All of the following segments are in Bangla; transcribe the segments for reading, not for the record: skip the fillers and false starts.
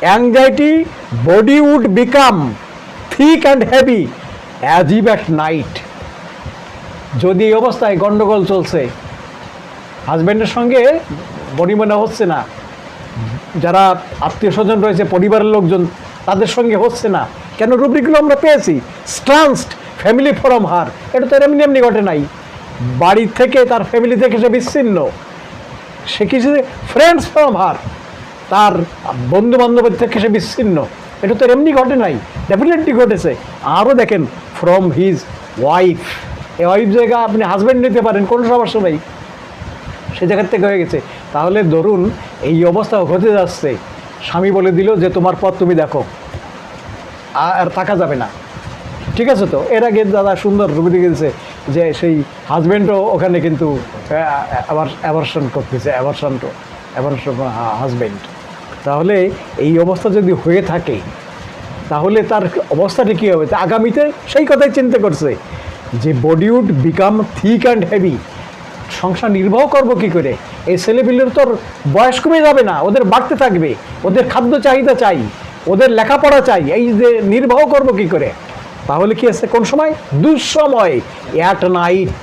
Anxiety body would become thick and heavy as eve at night. যদি এই অবস্থায় গন্ডগোল চলছে, হাজব্যান্ডের সঙ্গে বনিবনা হচ্ছে না, যারা আত্মীয় স্বজন রয়েছে, পরিবারের লোকজন, তাদের সঙ্গে হচ্ছে না, কেন রুব্রিকগুলো আমরা পেয়েছি? স্ট্রান্সড ফ্যামিলি ফ্রম হার, এটা তো এমনি এমনি ঘটে নাই। বাড়ি থেকে, তার ফ্যামিলি থেকে সে বিচ্ছিন্ন, সে কিছু ফ্রেন্ডস ফ্রম হার, তার বন্ধু বান্ধবের থেকে সে বিচ্ছিন্ন, এটা তো এমনি ঘটে নাই, ডেফিনেটলি ঘটেছে। আরও দেখেন, ফ্রম হিজ ওয়াইফ, এই ওয়াইফ জায়গা আপনি হাজব্যান্ড নিতে পারেন, কোনো সমস্যা নেই, সে জায়গার থেকে হয়ে গেছে। তাহলে ধরুন এই অবস্থা হতে যাচ্ছে, স্বামী বলে দিল যে তোমার পথ তুমি দেখো, আর থাকা যাবে না, ঠিক আছে? তো এর আগে দাদা সুন্দর রুবি দিয়েছে যে সেই হাজব্যান্ডও ওখানে কিন্তু অ্যাভারশন করতেছে, অ্যাভারশন হাজব্যান্ড। তাহলে এই অবস্থা যদি হয়ে থাকে, তাহলে তার অবস্থাটা কী হবে? আগামীতে সেই কথাই চিন্তা করছে যে body would become thick and heavy, সংসার নির্বাহ করবো কী করে? এই ছেলেপিলের তোর বয়স কমে যাবে না, ওদের বাড়তে থাকবে, ওদের খাদ্য চাহিদা চাই, ওদের লেখাপড়া চাই, এই যে নির্বাহ করবো কী করে? তাহলে কি আছে? কোন সময়? দুঃসময়, অ্যাট নাইট।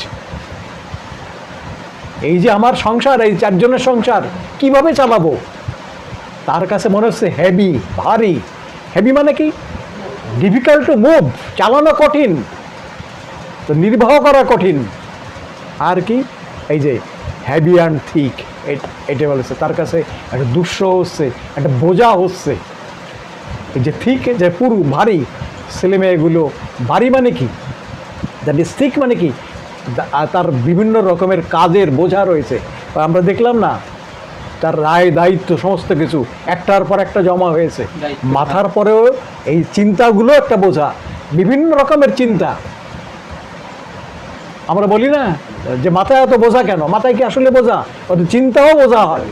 এই যে আমার সংসার, এই চারজনের সংসার কিভাবে চালাবো? তার কাছে মনে হচ্ছে হেভি, ভারী। হেভি মানে কি? ডিফিকাল্ট টু মুভ, চালানো কঠিন, তো নির্বাহ করা কঠিন। আর কি? এই যে হেভি অ্যান্ড থিক, এটা বলেছে তার কাছে একটা দুঃস হচ্ছে, একটা বোঝা হচ্ছে। এই যে থিক, যে পুরু, ভারী, ছেলে মেয়েগুলো ভারী মানে কি? দ্যাট ইজ থিক মানে কি? তার বিভিন্ন রকমের কাজের বোঝা রয়েছে। আমরা দেখলাম না, তার রায় দায়িত্ব সমস্ত কিছু একটার পর একটা জমা হয়েছে মাথার পরেও। এই চিন্তাগুলো একটা বোঝা, বিভিন্ন রকমের চিন্তা। আমরা বলি না যে মাথায় এত বোঝা কেন? মাথায় কি আসলে বোঝা? অত চিন্তাও বোঝা হয়।